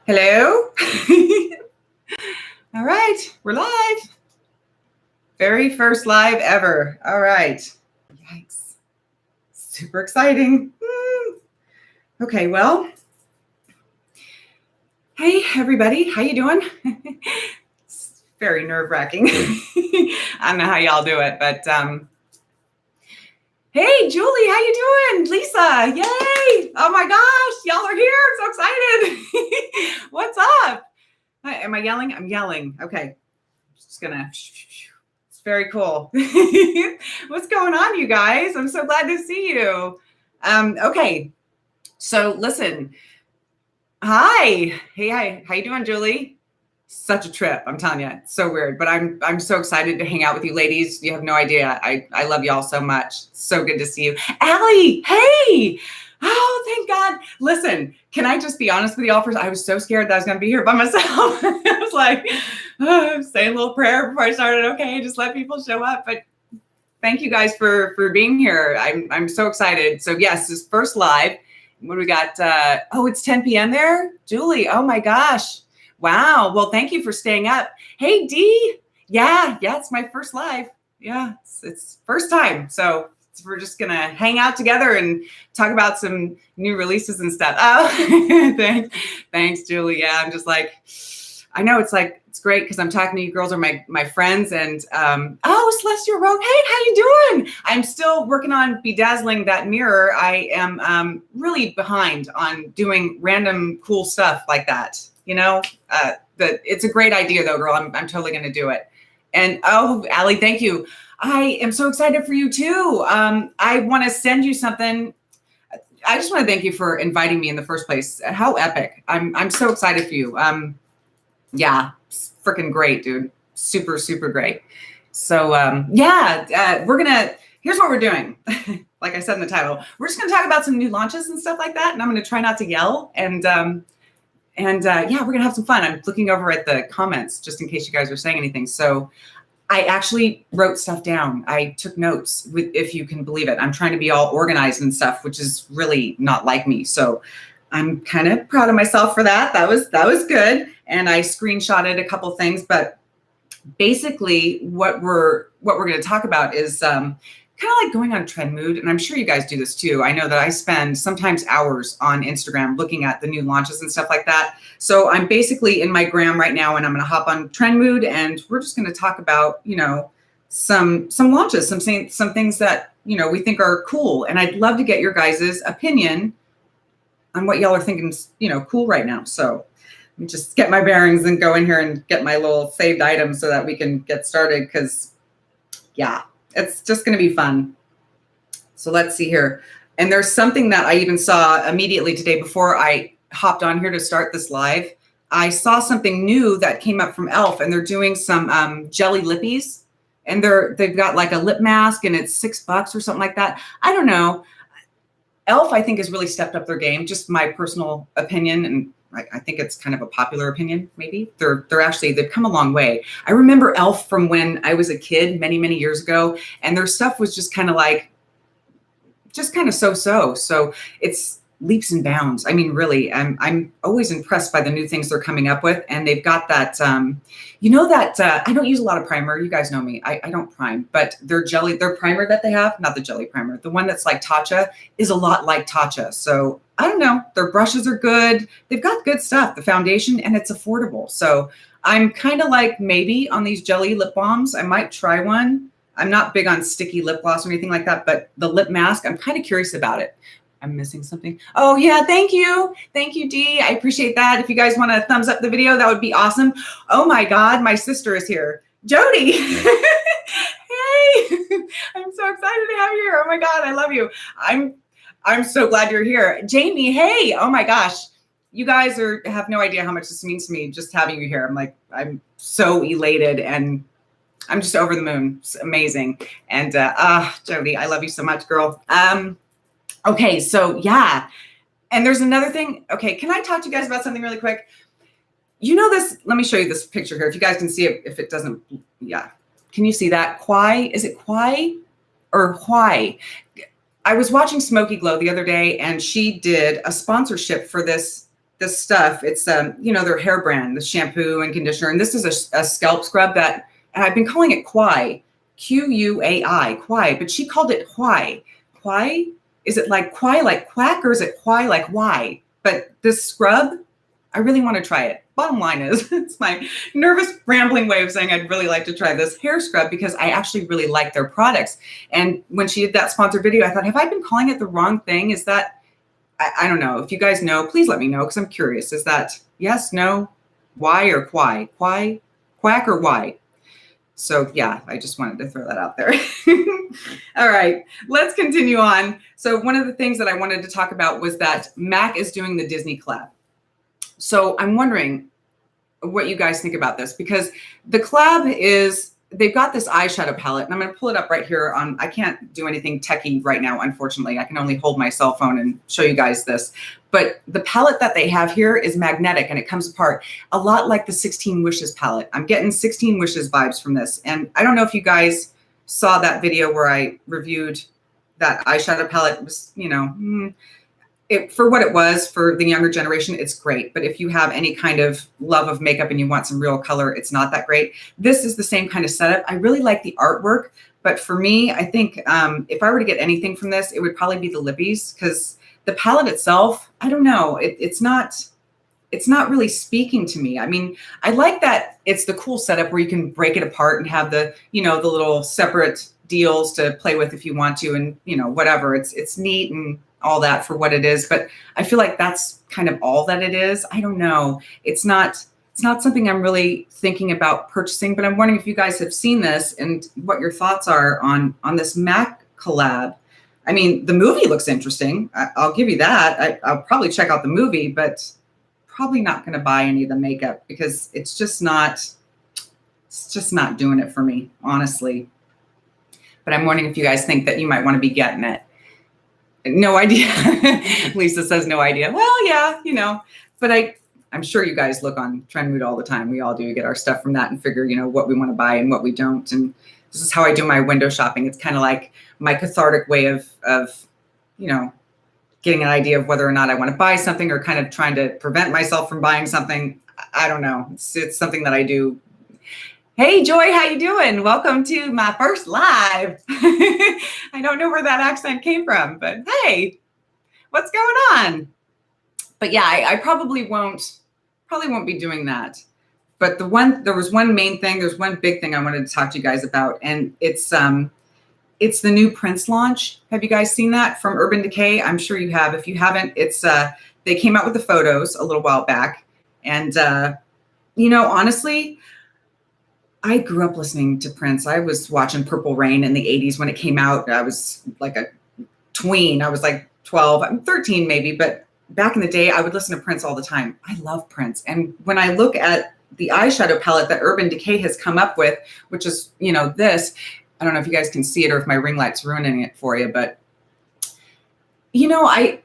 Hello? All right, we're live. Very first live ever. All right. Yikes. Super exciting. Okay, well. Hey, everybody. How you doing? It's very nerve-wracking. I don't know how y'all do it, but hey, Julie, how you doing? Lisa, yay! Oh my gosh, y'all are here. I'm so excited. What's up? Am I yelling? I'm yelling. Okay. Just gonna. It's very cool. What's going on, you guys? I'm so glad to see you. Okay. So listen. Hi. Hey, hi. How you doing, Julie? Such a trip. I'm telling you, it's so weird, but I'm so excited to hang out with you ladies. You have no idea. I love y'all so much. So good to see you. Allie, hey. Oh, thank God. Listen, can I just be honest with y'all first? I was so scared that I was going to be here by myself. I was like, saying a little prayer before I started. Okay, just let people show up. But thank you guys for being here. I'm so excited. So yes, this first live. What do we got? It's 10 p.m. there. Julie, oh my gosh. Wow. Well, thank you for staying up. Hey, Dee. Yeah, it's my first live. Yeah, it's first time. So we're just going to hang out together and talk about some new releases and stuff. Oh, thanks, Julie. Yeah, I'm just like, I know it's great because I'm talking to you girls are my friends. And, Celestial Rogue, hey, how you doing? I'm still working on bedazzling that mirror. I am really behind on doing random cool stuff like that. You know, it's a great idea though, girl. I'm totally going to do it. And Allie, thank you. I am so excited for you too. I want to send you something. I just want to thank you for inviting me in the first place. How epic. I'm so excited for you. Yeah, freaking great, dude. Super, super great. So here's what we're doing. Like I said in the title, we're just going to talk about some new launches and stuff like that. And I'm going to try not to yell. And we're going to have some fun. I'm looking over at the comments just in case you guys are saying anything. So I actually wrote stuff down. I took notes, if you can believe it. I'm trying to be all organized and stuff, which is really not like me. So I'm kind of proud of myself for that. That was good. And I screenshotted a couple things, but basically what we're going to talk about is kind of like going on trend mood. And I'm sure you guys do this too. I know that I spend sometimes hours on Instagram looking at the new launches and stuff like that. So I'm basically in my gram right now and I'm going to hop on trend mood and we're just going to talk about, some launches, some things that, we think are cool. And I'd love to get your guys' opinion on what y'all are thinking, cool right now. So let me just get my bearings and go in here and get my little saved items so that we can get started. Cause it's just going to be fun. So let's see here. And there's something that I even saw immediately today before I hopped on here to start this live. I saw something new that came up from e.l.f. and they're doing some jelly lippies. And they've got like a lip mask and it's $6 or something like that. I don't know. e.l.f. I think has really stepped up their game, just my personal opinion. And I think it's kind of a popular opinion, maybe. They've come a long way. I remember e.l.f. from when I was a kid many, many years ago, and their stuff was just kind of so-so. So it's leaps and bounds. I mean, really, I'm always impressed by the new things they're coming up with. And they've got that, I don't use a lot of primer. You guys know me. I don't prime, but their primer that they have, not the jelly primer, the one that's like Tatcha is a lot like Tatcha. So I don't know. Their brushes are good. They've got good stuff, the foundation, and it's affordable. So I'm kind of like maybe on these jelly lip balms. I might try one. I'm not big on sticky lip gloss or anything like that, but the lip mask, I'm kind of curious about it. I'm missing something. Oh yeah, thank you. Thank you, Dee. I appreciate that. If you guys want to thumbs up the video, that would be awesome. Oh my God, my sister is here. Jody. Hey, I'm so excited to have you here. Oh my God, I love you. I'm so glad you're here. Jamie, hey, oh my gosh. You guys have no idea how much this means to me just having you here. I'm so elated and I'm just over the moon. It's amazing. And Jody, I love you so much, girl. Okay, so yeah. And there's another thing. Okay, can I talk to you guys about something really quick? You know this, let me show you this picture here. If you guys can see it, if it doesn't, yeah. Can you see that? Kwai, is it Kwai or Why? I was watching Smoky Glow the other day and she did a sponsorship for this this stuff. It's their hair brand, the shampoo and conditioner, and this is a scalp scrub that, and I've been calling it Quai, Quai, Quai, but she called it Quai. Quai? Is it like Quai like quack, or is it Quai like why? But this scrub, I really want to try it. Bottom line is, it's my nervous rambling way of saying I'd really like to try this hair scrub because I actually really like their products. And when she did that sponsored video, I thought, have I been calling it the wrong thing? Is that, I don't know. If you guys know, please let me know because I'm curious. Is that yes, no, why, or Quai? Quai, quack, or why? So yeah, I just wanted to throw that out there. All right, let's continue on. So one of the things that I wanted to talk about was that MAC is doing the Disney collab. So I'm wondering what you guys think about this, because the collab is, they've got this eyeshadow palette, and I'm going to pull it up right here on, I can't do anything techie right now, unfortunately. I can only hold my cell phone and show you guys this. But the palette that they have here is magnetic, and it comes apart a lot like the 16 Wishes palette. I'm getting 16 Wishes vibes from this. And I don't know if you guys saw that video where I reviewed that eyeshadow palette. It was, for what it was for the younger generation, it's great. But if you have any kind of love of makeup and you want some real color, it's not that great. This is the same kind of setup. I really like the artwork, but for me, I think if I were to get anything from this, it would probably be the lippies, because the palette itself, I don't know, it's not really speaking to me. I mean, I like that it's the cool setup where you can break it apart and have the, the little separate deals to play with if you want to, and whatever. It's neat and all that for what it is, but I feel like that's kind of all that it is. I don't know. It's not something I'm really thinking about purchasing, but I'm wondering if you guys have seen this and what your thoughts are on this MAC collab. I mean, the movie looks interesting. I'll give you that. I'll probably check out the movie, but probably not going to buy any of the makeup because it's just not doing it for me, honestly. But I'm wondering if you guys think that you might want to be getting it. No idea. Lisa says no idea. Well, yeah, but I'm sure you guys look on Trendmood all the time. We all do get our stuff from that and figure, what we want to buy and what we don't. And this is how I do my window shopping. It's kind of like my cathartic way of getting an idea of whether or not I want to buy something, or kind of trying to prevent myself from buying something. I don't know. It's something that I do. Hey, Joy, how you doing? Welcome to my first live. I don't know where that accent came from, but hey, what's going on? But yeah, I probably won't be doing that. But there was one main thing, there's one big thing I wanted to talk to you guys about, and it's the new Prince launch. Have you guys seen that from Urban Decay? I'm sure you have. If you haven't, it's they came out with the photos a little while back, and honestly, I grew up listening to Prince. I was watching Purple Rain in the 80s when it came out. I was like a tween. I was like 12, I'm 13 maybe, but back in the day, I would listen to Prince all the time. I love Prince. And when I look at the eyeshadow palette that Urban Decay has come up with, which is, this, I don't know if you guys can see it or if my ring light's ruining it for you, but, I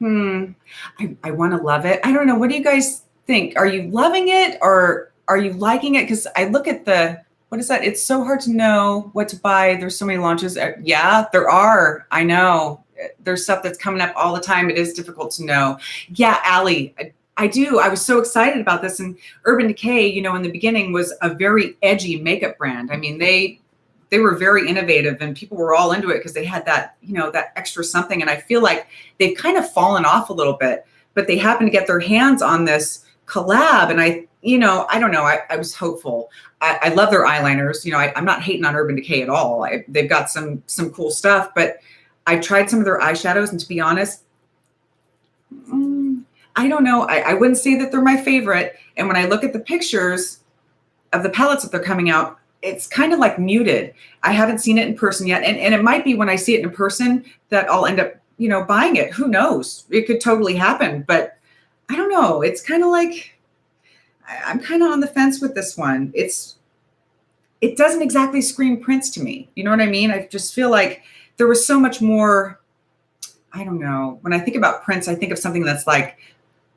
want to love it. I don't know. What do you guys think? Are you loving it, or are you liking it? Because I look at what is that? It's so hard to know what to buy. There's so many launches. Yeah, there are. I know. There's stuff that's coming up all the time. It is difficult to know. Yeah, Allie, I do. I was so excited about this. And Urban Decay, in the beginning was a very edgy makeup brand. I mean, they were very innovative and people were all into it because they had that, that extra something. And I feel like they've kind of fallen off a little bit, but they happened to get their hands on this collab. And I don't know. I was hopeful. I love their eyeliners. I'm not hating on Urban Decay at all. They've got some cool stuff, but I've tried some of their eyeshadows, and to be honest, I don't know. I wouldn't say that they're my favorite. And when I look at the pictures of the palettes that they're coming out, it's kind of like muted. I haven't seen it in person yet. And it might be when I see it in person that I'll end up, buying it. Who knows? It could totally happen. But I don't know. It's kind of like, I'm kind of on the fence with this one. It doesn't exactly scream Prince to me. You know what I mean? I just feel like there was so much more, I don't know. When I think about Prince, I think of something that's like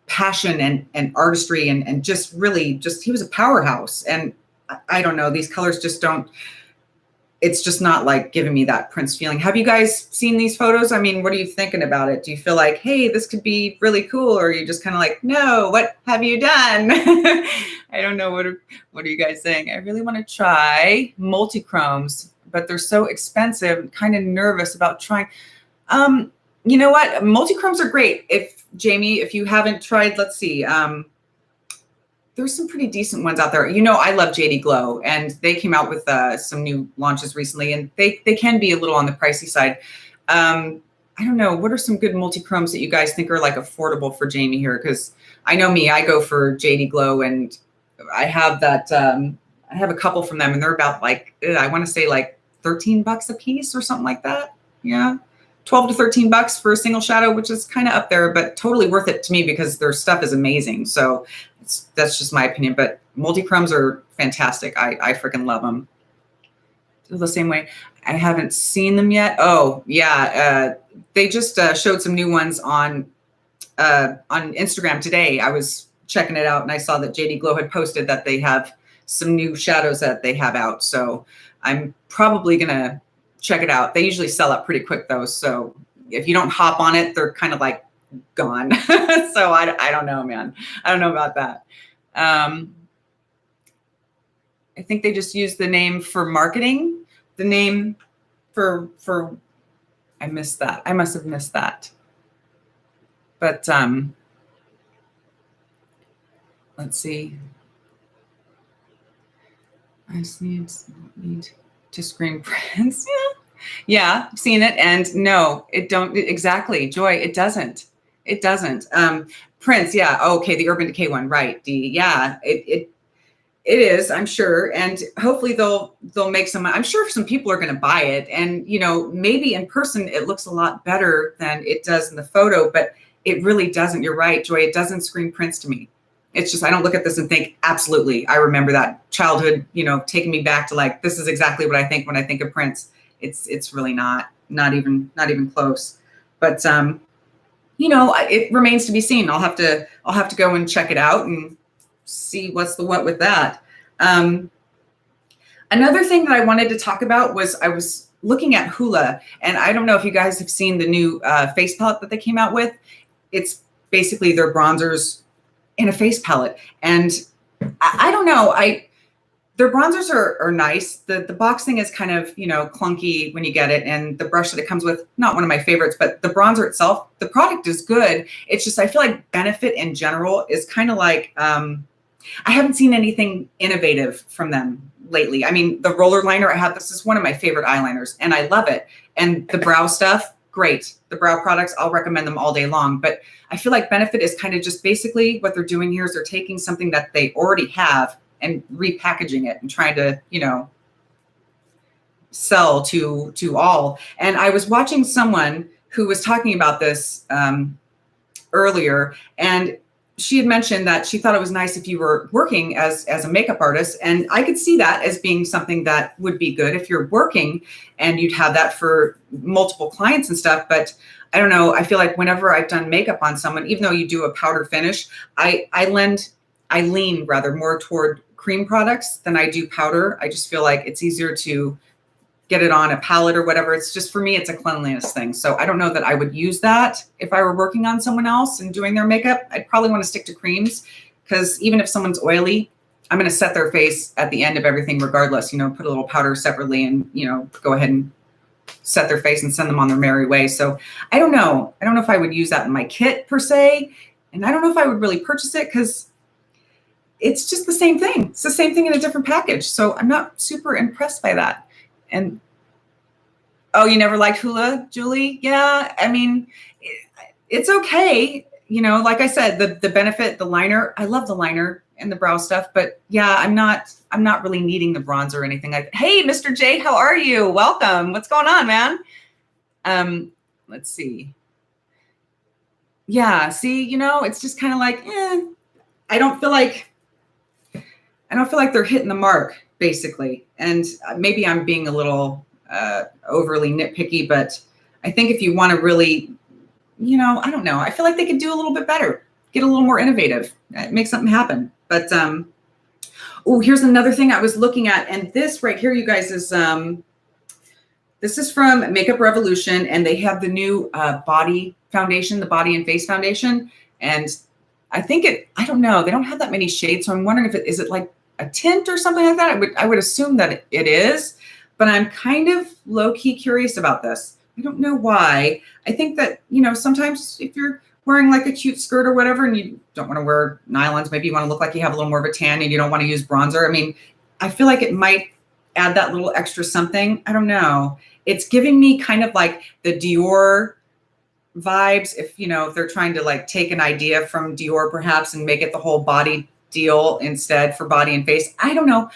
passion and artistry and just really he was a powerhouse. And I don't know, these colors just don't, it's just not like giving me that Prince feeling. Have you guys seen these photos? I mean, what are you thinking about it? Do you feel like, hey, this could be really cool? Or are you just kind of like, no, what have you done? I don't know. What are you guys saying? I really want to try multi-chromes, but they're so expensive. I'm kind of nervous about trying. You know what? Multi-chromes are great. Jamie, if you haven't tried, let's see. There's some pretty decent ones out there. You know, I love JD Glow, and they came out with some new launches recently, and they can be a little on the pricey side. I don't know. What are some good multi-chromes that you guys think are like affordable for Jamie here? Because I know me, I go for JD Glow, and I have that. I have a couple from them, and they're about like, I want to say like $13 a piece or something like that. Yeah. 12 to 13 bucks for a single shadow, which is kind of up there, but totally worth it to me because their stuff is amazing. So that's just my opinion, but multi-chromes are fantastic. I freaking love them. The same way. I haven't seen them yet. Oh yeah. They just showed some new ones on Instagram today. I was checking it out and I saw that JD Glow had posted that they have some new shadows that they have out. So I'm probably going to check it out. They usually sell out pretty quick though. So if you don't hop on it, they're kind of like gone. So I don't know, man. I don't know about that. I think they just use the name for marketing. The name for I missed that. I must have missed that. But let's see. I just need to screen prints. Yeah, I've seen it. And no, it don't exactly. Joy, it doesn't. It doesn't. Prince, yeah. Oh, okay, the Urban Decay one, right? Yeah, it is, I'm sure. And hopefully they'll make some. I'm sure some people are going to buy it. And you know, maybe in person it looks a lot better than it does in the photo, but it really doesn't. You're right, Joy. It doesn't scream Prince to me. It's just, I don't look at this and think, absolutely, I remember that childhood, you know, taking me back to like, this is exactly what I think when I think of Prince. It's really not even close. But you know, it remains to be seen. I'll have to go and check it out and see what's the what with that. Another thing that I wanted to talk about was I was looking at Hoola, and I don't know if you guys have seen the new face palette that they came out with. It's basically their bronzers in a face palette. And I don't know, their bronzers are nice. The box thing is kind of, you know, clunky when you get it. And the brush that it comes with, not one of my favorites, but the bronzer itself, the product is good. It's just, I feel like Benefit in general is kind of like, I haven't seen anything innovative from them lately. I mean, the roller liner I have, this is one of my favorite eyeliners and I love it. And the brow stuff, great. The brow products, I'll recommend them all day long. But I feel like Benefit is kind of just basically what they're doing here is they're taking something that they already have and repackaging it and trying to, you know, sell to all. And I was watching someone who was talking about this earlier, and she had mentioned that she thought it was nice if you were working as a makeup artist. And I could see that as being something that would be good if you're working and you'd have that for multiple clients and stuff. But I don't know. I feel like whenever I've done makeup on someone, even though you do a powder finish, I lean rather more toward cream products than I do powder. I just feel like it's easier to get it on a palette or whatever. It's just, for me, it's a cleanliness thing. So I don't know that I would use that if I were working on someone else and doing their makeup. I'd probably want to stick to creams because even if someone's oily, I'm going to set their face at the end of everything regardless, you know, put a little powder separately and, you know, go ahead and set their face and send them on their merry way. So I don't know. I don't know if I would use that in my kit per se. And I don't know if I would really purchase it because it's just the same thing. It's the same thing in a different package. So I'm not super impressed by that. And, oh, you never liked Hoola, Julie? Yeah, I mean, it's okay. You know, like I said, the Benefit, the liner, I love the liner and the brow stuff, but yeah, I'm not really needing the bronzer or anything like that. Hey, Mr. J, how are you? Welcome. What's going on, man? Let's see. Yeah, see, you know, it's just kind of like, I don't feel like they're hitting the mark, basically. And maybe I'm being a little overly nitpicky, but I think if you want to really, you know, I don't know. I feel like they could do a little bit better, get a little more innovative, make something happen. But, oh, here's another thing I was looking at. And this right here, you guys, is This is from Makeup Revolution, and they have the new body foundation, the body and face foundation. And I think I don't know, they don't have that many shades. So I'm wondering if is it like a tint or something like that? I would assume that it is, but I'm kind of low key curious about this. I don't know why. I think that, sometimes if you're wearing like a cute skirt or whatever, and you don't want to wear nylons, maybe you want to look like you have a little more of a tan and you don't want to use bronzer. I mean, I feel like it might add that little extra something. I don't know. It's giving me kind of like the Dior vibes. If they're trying to like take an idea from Dior perhaps and make it the whole body deal instead for body and face. I don't know.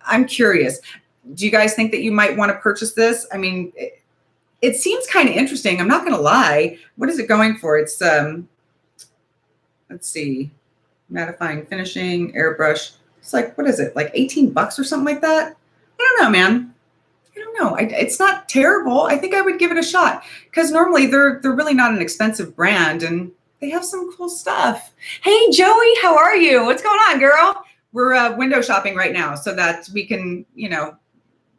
I'm curious. Do you guys think that you might want to purchase this? I mean, it seems kind of interesting. I'm not going to lie. What is it going for? It's, let's see, mattifying, finishing, airbrush. It's like, what is it? Like $18 or something like that? I don't know, man. I don't know. It's not terrible. I think I would give it a shot because normally they're really not an expensive brand and they have some cool stuff. Hey, Joey, how are you? What's going on, girl? We're window shopping right now so that we can,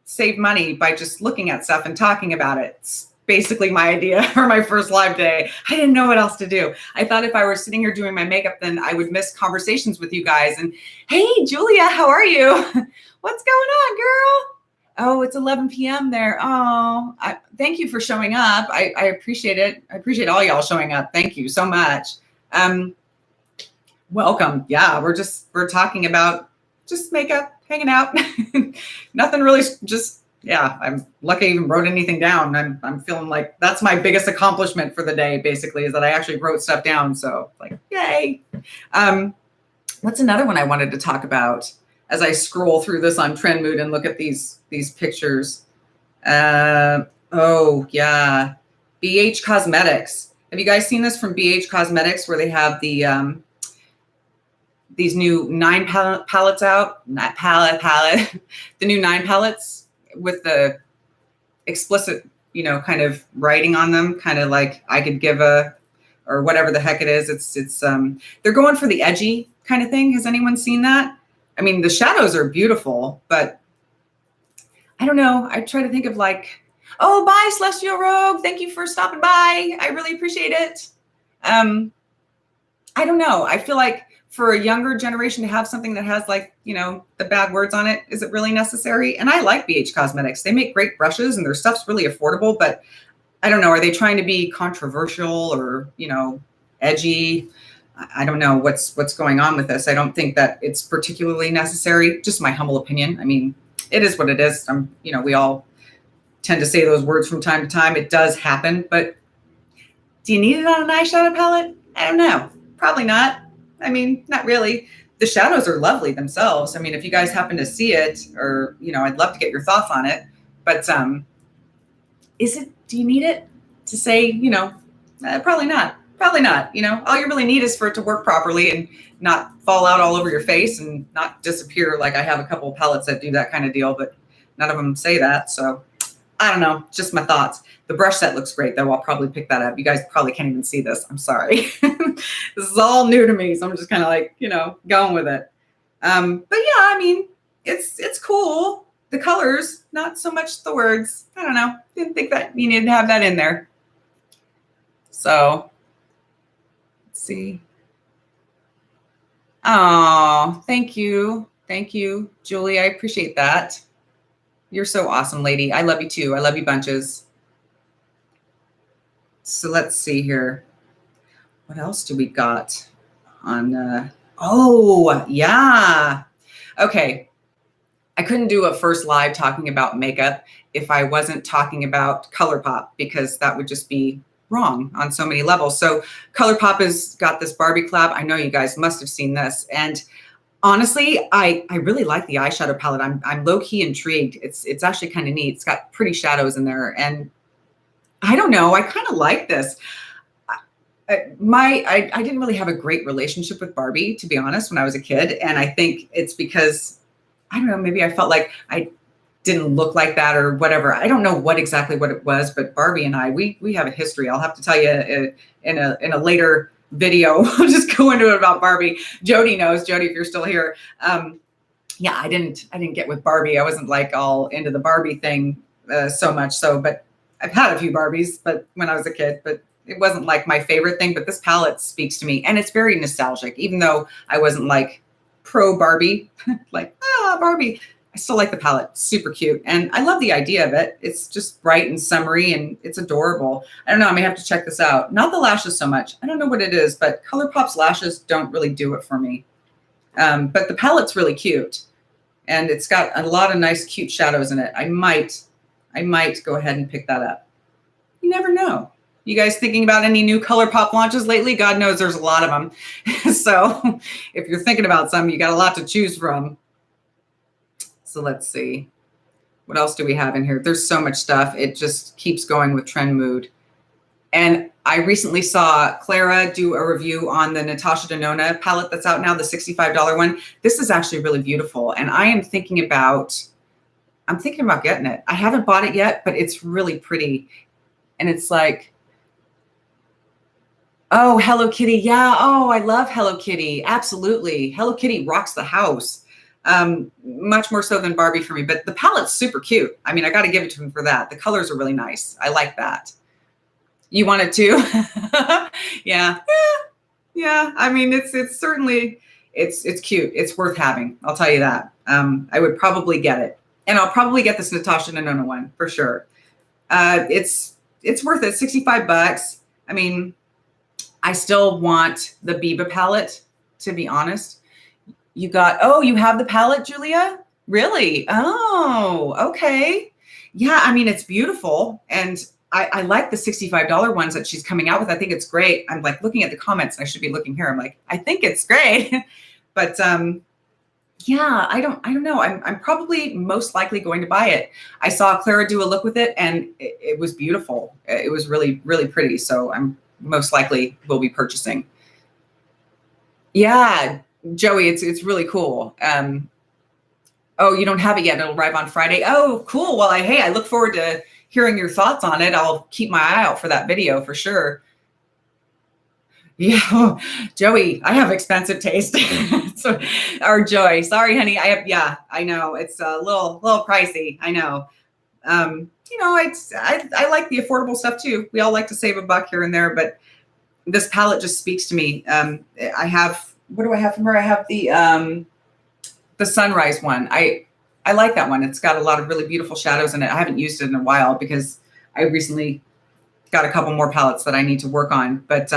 save money by just looking at stuff and talking about it. It's basically my idea for my first live day. I didn't know what else to do. I thought if I were sitting here doing my makeup, then I would miss conversations with you guys. And hey, Julia, how are you? What's going on, girl? Oh, it's 11 p.m. there. Oh, thank you for showing up. I appreciate it. I appreciate all y'all showing up. Thank you so much. Welcome. Yeah, we're talking about just makeup, hanging out. Nothing really, I'm lucky I even wrote anything down. I'm feeling like that's my biggest accomplishment for the day, basically, is that I actually wrote stuff down. So like, yay. What's another one I wanted to talk about as I scroll through this on Trend Mood and look at these pictures? Oh yeah. BH Cosmetics. Have you guys seen this from BH Cosmetics where they have the, these new 9 palettes out, not palette, the new 9 palettes with the explicit, kind of writing on them, kind of like I could give or whatever the heck it is. It's they're going for the edgy kind of thing. Has anyone seen that? I mean, the shadows are beautiful, but I don't know. I try to think of like, oh, bye, Celestial Rogue. Thank you for stopping by. I really appreciate it. I don't know. I feel like for a younger generation to have something that has like, the bad words on it, is it really necessary? And I like BH Cosmetics. They make great brushes and their stuff's really affordable, but I don't know. Are they trying to be controversial or, edgy? I don't know what's going on with this. I don't think that it's particularly necessary. Just my humble opinion. I mean, it is what it is. We all tend to say those words from time to time. It does happen, but do you need it on an eyeshadow palette? I don't know. Probably not. I mean, not really. The shadows are lovely themselves. I mean, if you guys happen to see it or, I'd love to get your thoughts on it, but do you need it to say, probably not. Probably not. All you really need is for it to work properly and not fall out all over your face and not disappear. Like I have a couple of palettes that do that kind of deal, but none of them say that. So I don't know, just my thoughts. The brush set looks great though. I'll probably pick that up. You guys probably can't even see this. I'm sorry. This is all new to me. So I'm just kind of like, going with it. But yeah, I mean, it's cool. The colors, not so much the words. I don't know. Didn't think that you needed to have that in there. So let's see. Oh, thank you. Thank you, Julie. I appreciate that. You're so awesome, lady. I love you too. I love you bunches. So let's see here. What else do we got on? Oh, yeah. Okay. I couldn't do a first live talking about makeup if I wasn't talking about ColourPop because that would just be wrong on so many levels. So ColourPop has got this Barbie collab. I know you guys must have seen this. And honestly, I really like the eyeshadow palette. I'm low-key intrigued. It's actually kind of neat. It's got pretty shadows in there. And I don't know, I kind of like this. I didn't really have a great relationship with Barbie, to be honest, when I was a kid. And I think it's because, I don't know, maybe I felt like I didn't look like that or whatever. I don't know what it was, but Barbie and I, we have a history. I'll have to tell you in a later video. I'll just go into it about Barbie. Jody knows. Jody, if you're still here. Yeah, I didn't get with Barbie. I wasn't like all into the Barbie thing so much so, but I've had a few Barbies, but when I was a kid, but it wasn't like my favorite thing. But this palette speaks to me, and it's very nostalgic, even though I wasn't like pro Barbie, like, Barbie. I still like the palette. Super cute. And I love the idea of it. It's just bright and summery and it's adorable. I don't know. I may have to check this out. Not the lashes so much. I don't know what it is, but ColourPop's lashes don't really do it for me. But the palette's really cute. And it's got a lot of nice, cute shadows in it. I might go ahead and pick that up. You never know. You guys thinking about any new ColourPop launches lately? God knows there's a lot of them. So if you're thinking about some, you got a lot to choose from. So let's see. What else do we have in here? There's so much stuff. It just keeps going with Trend Mood. And I recently saw Clara do a review on the Natasha Denona palette that's out now, the $65 one. This is actually really beautiful. And I'm thinking about getting it. I haven't bought it yet, but it's really pretty. And it's like, oh, Hello Kitty. Yeah. Oh, I love Hello Kitty. Absolutely. Hello Kitty rocks the house. Much more so than Barbie for me, but the palette's super cute. I mean, I got to give it to him for that. The colors are really nice. I like that. You want it too? Yeah. I mean, it's certainly, it's cute. It's worth having. I'll tell you that. I would probably get it, and I'll probably get this Natasha Denona one for sure. It's worth it. $65. I mean, I still want the Biba palette, to be honest. You have the palette, Julia? Really? Oh, okay. Yeah, I mean, it's beautiful. And I like the $65 ones that she's coming out with. I think it's great. I'm like looking at the comments. I should be looking here. I'm like, I think it's great. But yeah, I don't know. I'm probably most likely going to buy it. I saw Clara do a look with it, and it was beautiful. It was really, really pretty. So I'm most likely will be purchasing. Yeah. Joey, it's really cool. Oh, you don't have it yet. It'll arrive on Friday. Oh, cool. Well, I look forward to hearing your thoughts on it. I'll keep my eye out for that video for sure. Yeah, Joey, I have expensive taste. Or Joy, sorry, honey. I know it's a little pricey. I know. I like the affordable stuff too. We all like to save a buck here and there, but this palette just speaks to me. What do I have from her? I have the Sunrise one. I like that one. It's got a lot of really beautiful shadows in it. I haven't used it in a while because I recently got a couple more palettes that I need to work on. But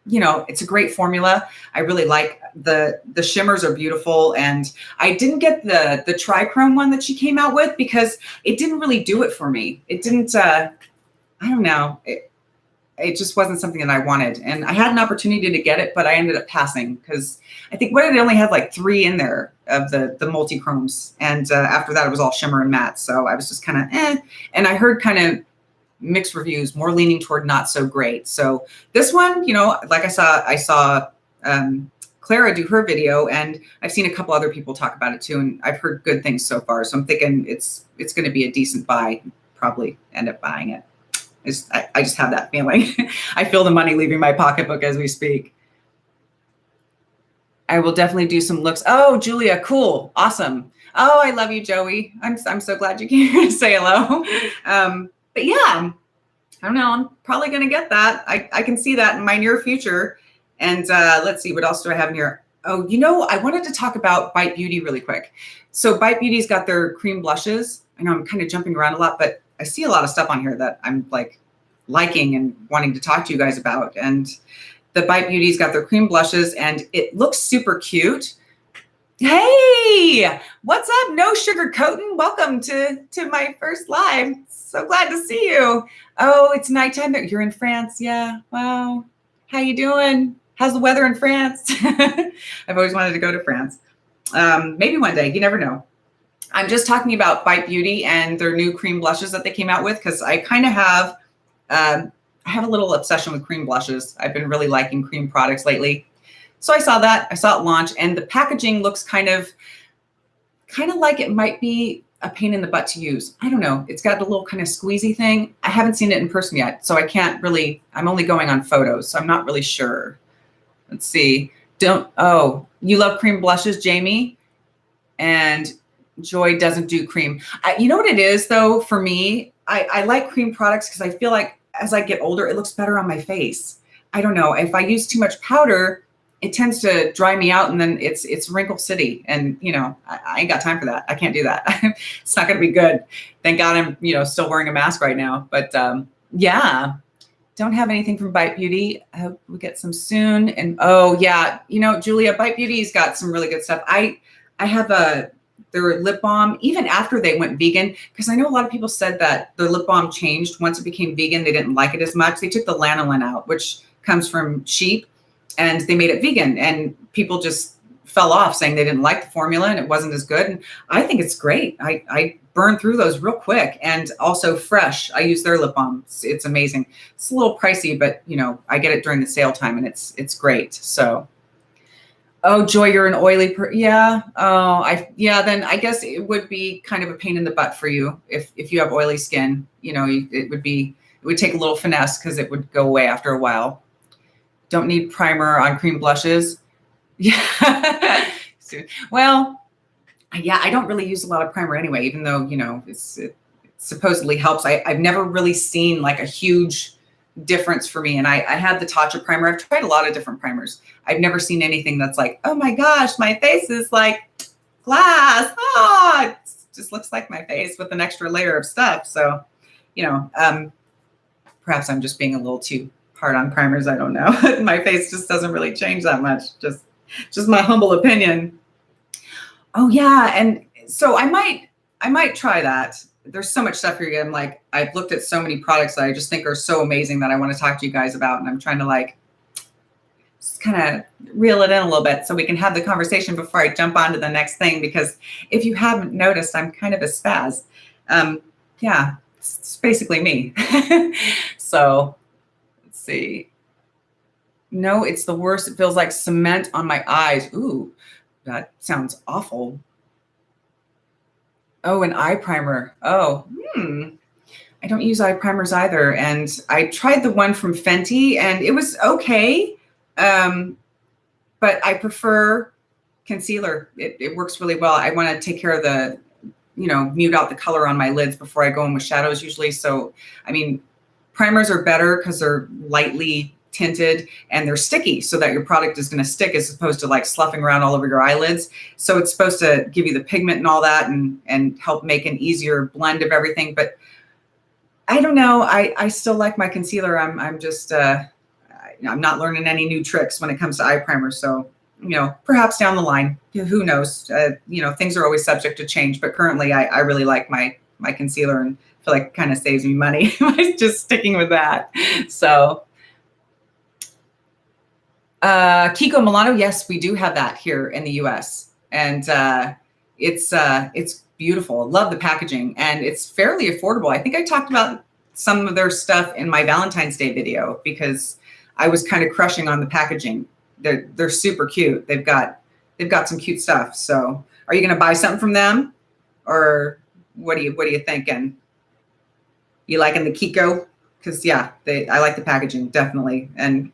it's a great formula. I really like the shimmers are beautiful. And I didn't get the trichrome one that she came out with because it didn't really do it for me. It didn't. I don't know. It just wasn't something that I wanted. And I had an opportunity to get it, but I ended up passing because I think it only had like 3 in there of the multi-chromes. And after that, it was all shimmer and matte. So I was just kind of And I heard kind of mixed reviews, more leaning toward not so great. So this one, like I saw Clara do her video, and I've seen a couple other people talk about it too. And I've heard good things so far. So I'm thinking it's going to be a decent buy. Probably end up buying it. I just have that feeling. I feel the money leaving my pocketbook as we speak. I will definitely do some looks. Oh, Julia, cool. Awesome. Oh, I love you, Joey. I'm so glad you came here to say hello. But yeah, I don't know. I'm probably going to get that. I can see that in my near future. And let's see, what else do I have in here? Oh, I wanted to talk about Bite Beauty really quick. So Bite Beauty's got their cream blushes. I know I'm kind of jumping around a lot, but I see a lot of stuff on here that I'm like liking and wanting to talk to you guys about. And the Bite Beauty's got their cream blushes, and it looks super cute. Hey, what's up? No sugar coating. Welcome to my first live. So glad to see you. Oh, it's nighttime there. You're in France. Yeah. Wow. How you doing? How's the weather in France? I've always wanted to go to France. Maybe one day. You never know. I'm just talking about Bite Beauty and their new cream blushes that they came out with, because I kind of have I have a little obsession with cream blushes. I've been really liking cream products lately. So I saw that. I saw it launch, and the packaging looks kind of like it might be a pain in the butt to use. I don't know. It's got a little kind of squeezy thing. I haven't seen it in person yet, so I can't really, I'm only going on photos, so I'm not really sure. Let's see. You love cream blushes, Jamie? And Joy doesn't do cream. You know what it is though, for me, I like cream products because I feel like as I get older, it looks better on my face. I don't know. If I use too much powder, it tends to dry me out and then it's wrinkle city. And I ain't got time for that. I can't do that. It's not going to be good. Thank God I'm, still wearing a mask right now. But yeah, don't have anything from Bite Beauty. I hope we get some soon. And oh yeah, Julia, Bite Beauty's got some really good stuff. I have their lip balm, even after they went vegan, because I know a lot of people said that their lip balm changed once it became vegan. They didn't like it as much. They took the lanolin out, which comes from sheep, and they made it vegan. And people just fell off saying they didn't like the formula and it wasn't as good. And I think it's great. I burn through those real quick. And also Fresh, I use their lip balm. It's amazing. It's a little pricey, but I get it during the sale time and it's great. So. Oh, Joy, you're an oily yeah. Oh, then I guess it would be kind of a pain in the butt for you if you have oily skin. It would take a little finesse because it would go away after a while. Don't need primer on cream blushes. Yeah. Well, yeah, I don't really use a lot of primer anyway, even though, it supposedly helps. I've never really seen like a huge difference for me. And I had the Tatcha primer. I've tried a lot of different primers. I've never seen anything that's like, oh my gosh, my face is like glass. Oh, it just looks like my face with an extra layer of stuff. So, perhaps I'm just being a little too hard on primers. I don't know. My face just doesn't really change that much. Just my humble opinion. Oh yeah. And so I might try that. There's so much stuff here. I'm like, I've looked at so many products that I just think are so amazing that I want to talk to you guys about. And I'm trying to just kind of reel it in a little bit so we can have the conversation before I jump on to the next thing. Because if you haven't noticed, I'm kind of a spaz. Yeah, it's basically me. So let's see. No, it's the worst. It feels like cement on my eyes. Ooh, that sounds awful. Oh, an eye primer. Oh, I don't use eye primers either. And I tried the one from Fenty and it was okay. But I prefer concealer. It works really well. I want to take care of the, mute out the color on my lids before I go in with shadows usually. So, primers are better because they're lightly tinted and they're sticky so that your product is going to stick as opposed to like sloughing around all over your eyelids. So it's supposed to give you the pigment and all that and help make an easier blend of everything. But I don't know. I still like my concealer. I'm just, I'm not learning any new tricks when it comes to eye primer. So, perhaps down the line, who knows, things are always subject to change, but currently I really like my concealer and feel like it kind of saves me money by just sticking with that. So, Kiko Milano, yes, we do have that here in the US. And it's beautiful. Love the packaging and it's fairly affordable. I think I talked about some of their stuff in my Valentine's Day video because I was kind of crushing on the packaging. They're super cute. They've got some cute stuff. So are you going to buy something from them or what are you thinking? You liking the Kiko? Because yeah, I like the packaging definitely. And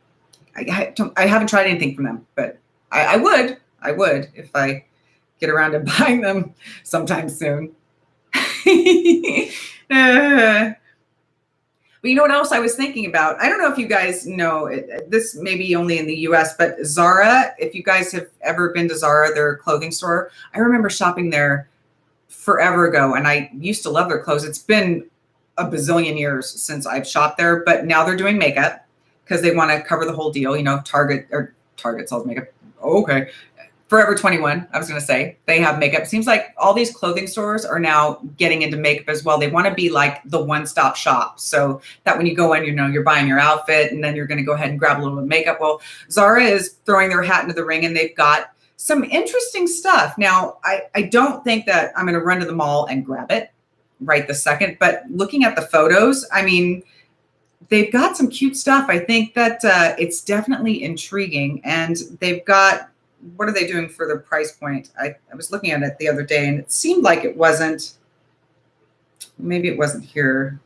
I haven't tried anything from them, but I would if I get around to buying them sometime soon. But you know what else I was thinking about? I don't know if you guys know, this may be only in the US, but Zara, if you guys have ever been to Zara, their clothing store, I remember shopping there forever ago and I used to love their clothes. It's been a bazillion years since I've shopped there, but now they're doing makeup because they want to cover the whole deal. Target sells makeup. Oh, okay. Forever 21, I was going to say, they have makeup. Seems like all these clothing stores are now getting into makeup as well. They want to be like the one-stop shop so that when you go in, you're buying your outfit and then you're going to go ahead and grab a little bit of makeup. Well, Zara is throwing their hat into the ring and they've got some interesting stuff. Now, I don't think that I'm going to run to the mall and grab it right this second, but looking at the photos, they've got some cute stuff. I think that it's definitely intriguing and they've got, what are they doing for their price point? I was looking at it the other day and it seemed like it wasn't, maybe it wasn't here.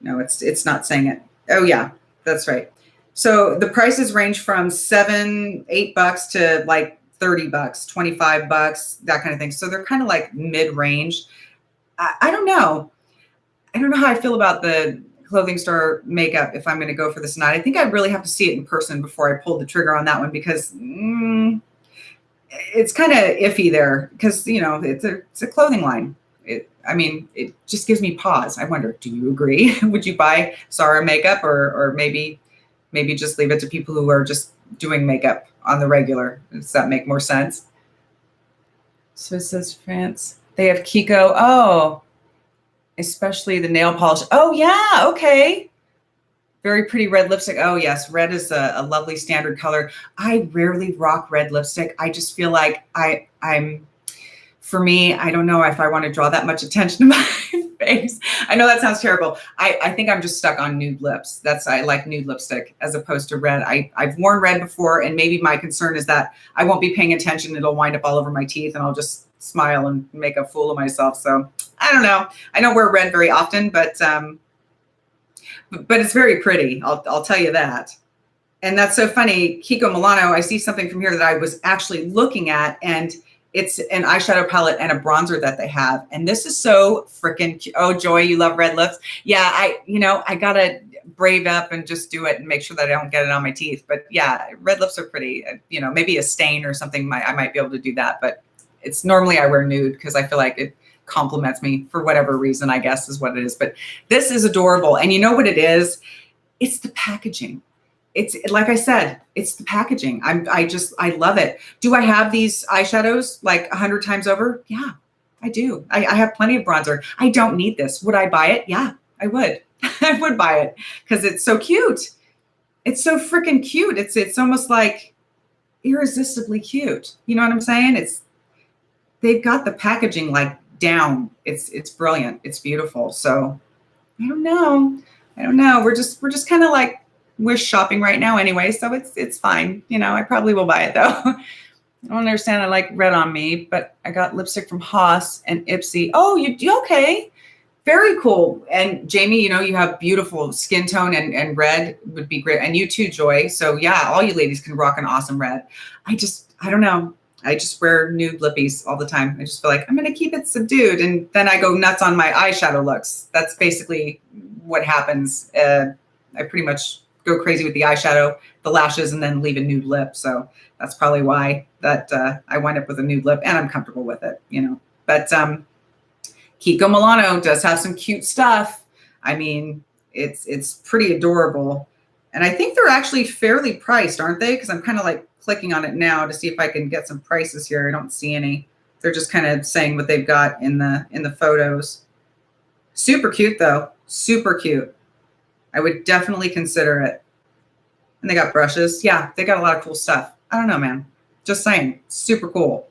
No, it's not saying it. Oh yeah, that's right. So the prices range from $7-8 to like $30, $25, that kind of thing. So they're kind of like mid-range. I don't know. I don't know how I feel about the clothing store makeup if I'm going to go for this night. I think I'd really have to see it in person before I pull the trigger on that one, because it's kind of iffy there, because, you know, it's a clothing line. It just gives me pause. I wonder, do you agree? Would you buy Zara makeup, or maybe just leave it to people who are just doing makeup on the regular? Does that make more sense? So it says France. They have Kiko. Oh, especially the nail polish. Oh yeah, okay. Very pretty red lipstick. Oh yes, red is a lovely standard color. I rarely rock red lipstick. I just feel like for me, I don't know if I want to draw that much attention to my face. I know that sounds terrible. I think I'm just stuck on nude lips. I like nude lipstick as opposed to red. I've worn red before, and maybe my concern is that I won't be paying attention. It'll wind up all over my teeth, and I'll just smile and make a fool of myself. So I don't know. I don't wear red very often, but it's very pretty. I'll tell you that. And that's so funny. Kiko Milano, I see something from here that I was actually looking at, and it's an eyeshadow palette and a bronzer that they have. And this is so freaking cute. Oh, Joy, you love red lips. Yeah, I gotta brave up and just do it and make sure that I don't get it on my teeth. But yeah, red lips are pretty. You know, maybe a stain or something, I might be able to do that. But it's normally I wear nude because I feel like it compliments me for whatever reason, I guess is what it is. But this is adorable. And you know what it is? It's the packaging. It's like I said, it's the packaging. I love it. Do I have these eyeshadows like 100 times over? Yeah, I do. I have plenty of bronzer. I don't need this. Would I buy it? Yeah, I would. I would buy it because it's so cute. It's so freaking cute. It's almost like irresistibly cute. You know what I'm saying? They've got the packaging like down. It's brilliant. It's beautiful. So I don't know. We're just kind of like wish shopping right now anyway, so it's fine. You know, I probably will buy it though. I don't understand. I like red on me, but I got lipstick from Haas and Ipsy. Oh, you okay? Very cool. And Jamie, you know, you have beautiful skin tone, and red would be great. And you too, Joy. So yeah, all you ladies can rock an awesome red. I don't know. I just wear nude lippies all the time. I just feel like I'm going to keep it subdued. And then I go nuts on my eyeshadow looks. That's basically what happens. I pretty much go crazy with the eyeshadow, the lashes, and then leave a nude lip. So that's probably why that I wind up with a nude lip, and I'm comfortable with it, you know. But Kiko Milano does have some cute stuff. I mean, it's pretty adorable. And I think they're actually fairly priced, aren't they? Because I'm kind of like clicking on it now to see if I can get some prices here. I don't see any. They're just kind of saying what they've got in the photos. Super cute though. Super cute. I would definitely consider it. And they got brushes. Yeah, they got a lot of cool stuff. I don't know, man. Just saying. Super cool.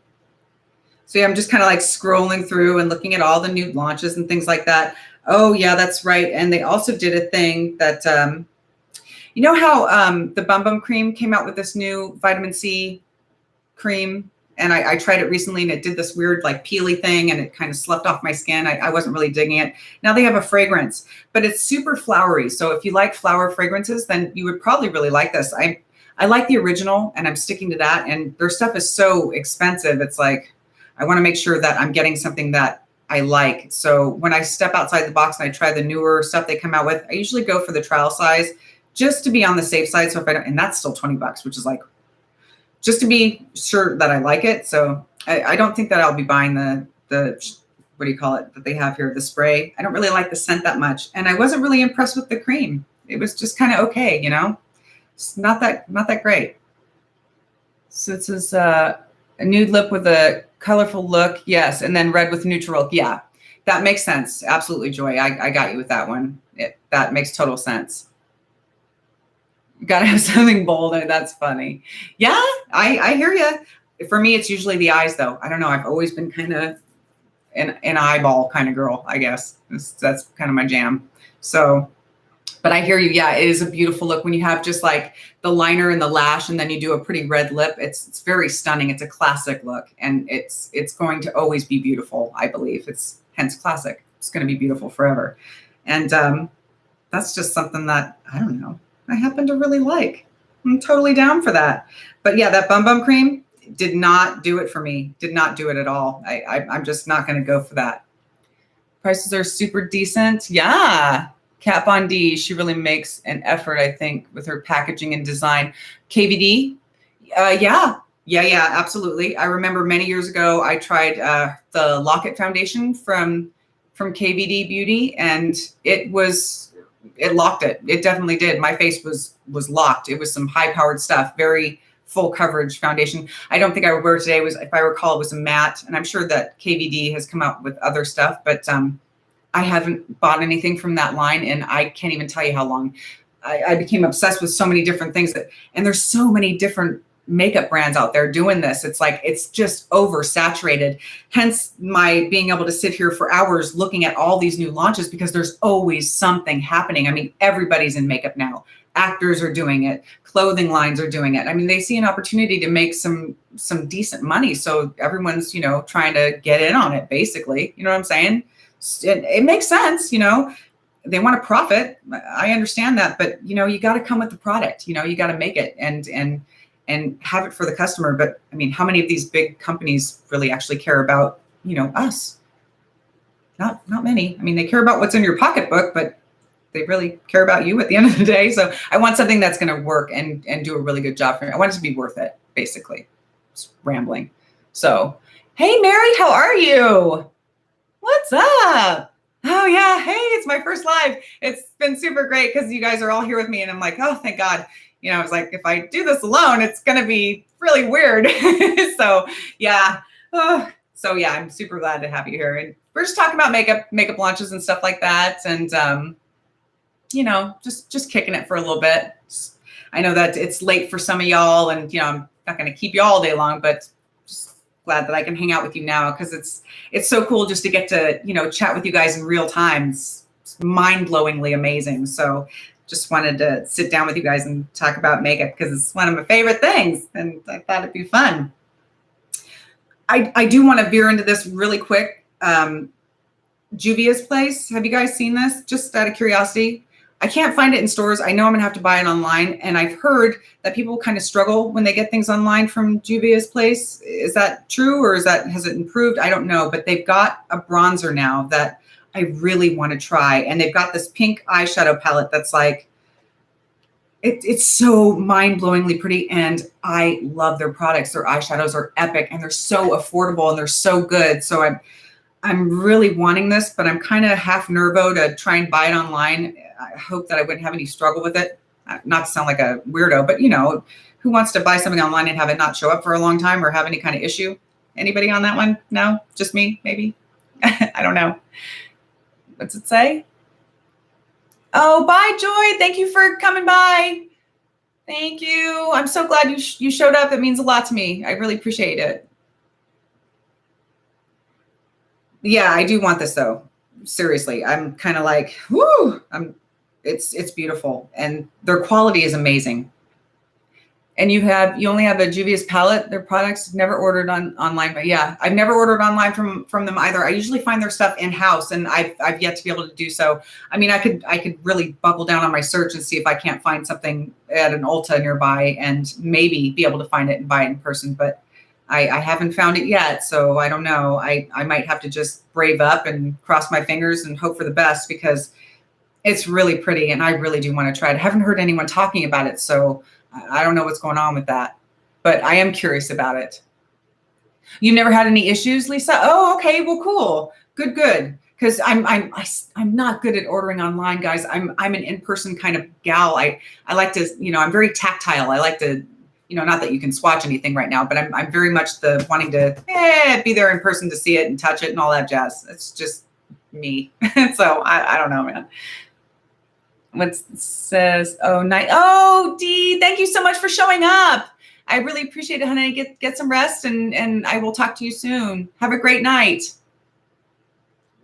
So yeah, I'm just kind of like scrolling through and looking at all the new launches and things like that. Oh yeah, that's right. And they also did a thing that, you know how the Bum Bum Cream came out with this new vitamin C cream? And I tried it recently, and it did this weird like peely thing, and it kind of sloughed off my skin. I wasn't really digging it. Now they have a fragrance, but it's super flowery. So if you like flower fragrances, then you would probably really like this. I like the original, and I'm sticking to that. And their stuff is so expensive. It's like, I want to make sure that I'm getting something that I like. So when I step outside the box and I try the newer stuff they come out with, I usually go for the trial size just to be on the safe side. So if I don't, and that's still $20, which is like, just to be sure that I like it. So I don't think that I'll be buying the what do you call it that they have here, the spray. I don't really like the scent that much. And I wasn't really impressed with the cream. It was just kind of okay, you know? It's not that great. So it says a nude lip with a colorful look. Yes. And then red with neutral look. Yeah, that makes sense. Absolutely, Joy. I got you with that one. That makes total sense. You gotta have something bold in it. That's funny. Yeah, I hear you. For me, it's usually the eyes, though. I don't know. I've always been kind of an eyeball kind of girl, I guess. That's kind of my jam. So, but I hear you. Yeah, it is a beautiful look when you have just like the liner and the lash, and then you do a pretty red lip. It's very stunning. It's a classic look, and it's going to always be beautiful, I believe. It's hence classic. It's going to be beautiful forever. And that's just something that, I don't know, I happen to really like. I'm totally down for that. But yeah, that Bum Bum Cream, did not do it for me. Did not do it at all. I'm just not going to go for that. Prices are super decent. Yeah. Kat Von D, she really makes an effort, I think, with her packaging and design. KVD, yeah, absolutely. I remember many years ago, I tried the Locket Foundation from KVD Beauty, and it locked it. It definitely did. My face was locked. It was some high-powered stuff, very full coverage foundation. I don't think I would wear today. If I recall, it was a matte, and I'm sure that KVD has come out with other stuff, but I haven't bought anything from that line, and I can't even tell you how long. I became obsessed with so many different things and there's so many different makeup brands out there doing this. It's like, it's just oversaturated. Hence my being able to sit here for hours looking at all these new launches, because there's always something happening. I mean, everybody's in makeup now. Actors are doing it. Clothing lines are doing it. I mean, they see an opportunity to make some decent money. So everyone's, trying to get in on it, basically. You know what I'm saying? It makes sense, they want to profit. I understand that, but you got to come with the product, you got to make it and have it for the customer. But I mean, how many of these big companies really actually care about, us? Not many. I mean, they care about what's in your pocketbook, but they really care about you at the end of the day. So I want something that's going to work and do a really good job for me. I want it to be worth it, basically. Just rambling. So, hey, Mary, how are you? What's up? Oh yeah, hey, it's my first live. It's been super great because you guys are all here with me, and I'm like, oh, thank God. I was like, if I do this alone, it's gonna be really weird. So yeah, I'm super glad to have you here. And we're just talking about makeup launches and stuff like that, and just kicking it for a little bit. I know that it's late for some of y'all, and I'm not gonna keep you all day long, but just glad that I can hang out with you now, because it's so cool just to get to chat with you guys in real time. It's mind-blowingly amazing. So just wanted to sit down with you guys and talk about makeup, because it's one of my favorite things, and I thought it'd be fun. I do want to veer into this really quick. Juvia's Place, have you guys seen this? Just out of curiosity. I can't find it in stores. I know I'm gonna have to buy it online, and I've heard that people kind of struggle when they get things online from Juvia's Place. Is that true, or has it improved? I don't know, but they've got a bronzer now that I really want to try, and they've got this pink eyeshadow palette that's like, it's so mind-blowingly pretty, and I love their products. Their eyeshadows are epic, and they're so affordable, and they're so good. So I'm really wanting this, but I'm kind of half nervo to try and buy it online. I hope that I wouldn't have any struggle with it. Not to sound like a weirdo, but who wants to buy something online and have it not show up for a long time or have any kind of issue? Anybody on that one? No? Just me, maybe? I don't know. What's it say? Oh, bye, Joy. Thank you for coming by. Thank you. I'm so glad you showed up. It means a lot to me. I really appreciate it. Yeah, I do want this though. Seriously, I'm kind of like, whoo, it's beautiful, and their quality is amazing. And you only have a Juvia's palette. Their products never ordered online, but yeah, I've never ordered online from them either. I usually find their stuff in house, and I've yet to be able to do so. I mean, I could really buckle down on my search and see if I can't find something at an Ulta nearby, and maybe be able to find it and buy it in person. But I haven't found it yet, so I don't know. I might have to just brave up and cross my fingers and hope for the best, because it's really pretty, and I really do want to try it. I haven't heard anyone talking about it, so I don't know what's going on with that, but I am curious about it. You've never had any issues, Lisa? Oh, okay. Well, cool. Good. Because I'm not good at ordering online, guys. I'm an in-person kind of gal. I like to, I'm very tactile. I like to, not that you can swatch anything right now, but I'm very much the wanting to be there in person to see it and touch it and all that jazz. It's just me. So I don't know, man. What says, oh, night. Oh, Dee, thank you so much for showing up. I really appreciate it, honey. Get some rest, and I will talk to you soon. Have a great night.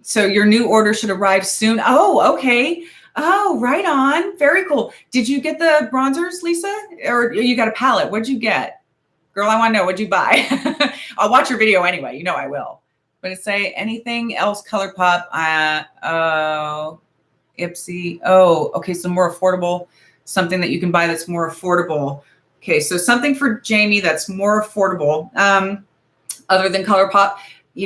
So your new order should arrive soon. Oh, okay. Oh, right on. Very cool. Did you get the bronzers, Lisa? Or you got a palette? What'd you get? Girl, I want to know. What'd you buy? I'll watch your video anyway. I will. But it say anything else ColourPop? Ipsy. Oh, okay. So more affordable, something that you can buy that's more affordable. Okay, so something for Jamie that's more affordable, other than ColourPop.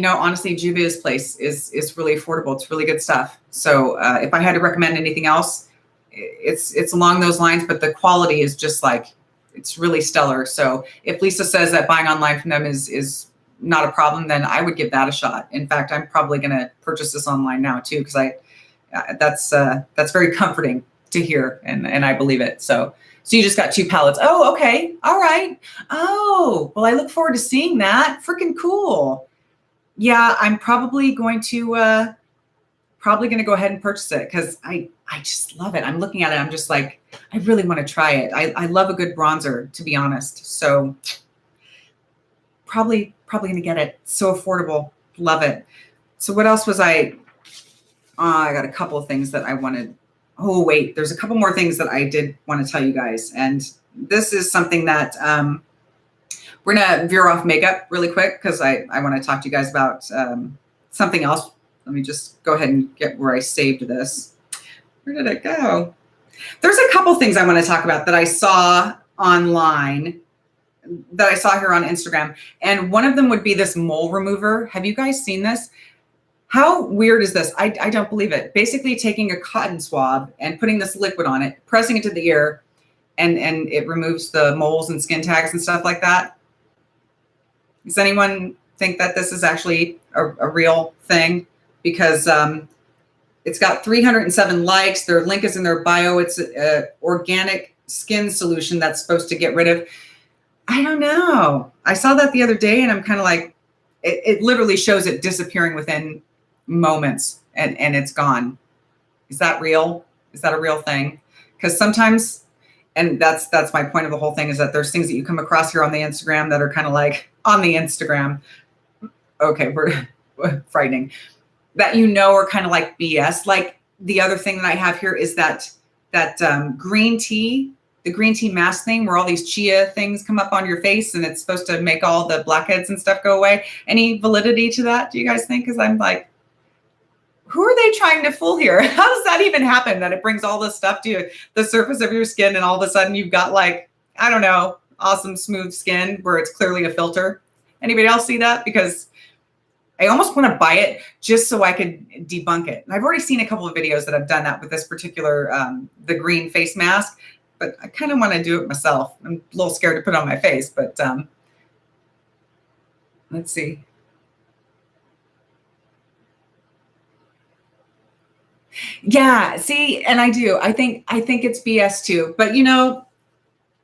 Honestly, Juvia's Place is really affordable. It's really good stuff. So if I had to recommend anything else, it's along those lines, but the quality is just like, it's really stellar. So if Lisa says that buying online from them is not a problem, then I would give that a shot. In fact, I'm probably going to purchase this online now too, because that's very comforting to hear, and I believe it. So you just got 2 palettes. Oh, okay. All right. Oh, well, I look forward to seeing that. Freaking cool. Yeah, I'm probably going to go ahead and purchase it, because I just love it. I'm looking at it. I'm just like, I really want to try it. I love a good bronzer, to be honest. So probably going to get it. So affordable. Love it. So what else was I got a couple of things that I wanted. Oh, wait, there's a couple more things that I did want to tell you guys. And this is something that we're going to veer off makeup really quick, because I want to talk to you guys about something else. Let me just go ahead and get where I saved this. Where did it go? There's a couple things I want to talk about that I saw online, that I saw here on Instagram. And one of them would be this mole remover. Have you guys seen this? How weird is this? I don't believe it. Basically taking a cotton swab and putting this liquid on it, pressing it to the ear, and it removes the moles and skin tags and stuff like that. Does anyone think that this is actually a real thing? Because it's got 307 likes. Their link is in their bio. It's an organic skin solution that's supposed to get rid of. I don't know. I saw that the other day, and I'm kind of like, it literally shows it disappearing within moments, and it's gone. Is that real? Is that a real thing? Because sometimes, and that's my point of the whole thing, is that there's things that you come across here on the Instagram that are kind of like, on the Instagram, okay, we're frightening, that are kind of like BS. Like the other thing that I have here is that green tea, the green tea mask thing, where all these chia things come up on your face, and it's supposed to make all the blackheads and stuff go away. Any validity to that, do you guys think? Because I'm like, who are they trying to fool here? How does that even happen, that it brings all this stuff to the surface of your skin, and all of a sudden you've got, like, I don't know, awesome smooth skin where it's clearly a filter? Anybody else see that? Because I almost want to buy it just so I could debunk it. And I've already seen a couple of videos that have done that with this particular, the green face mask, but I kind of want to do it myself. I'm a little scared to put it on my face, but let's see. Yeah, see, and I do. I think it's BS too. But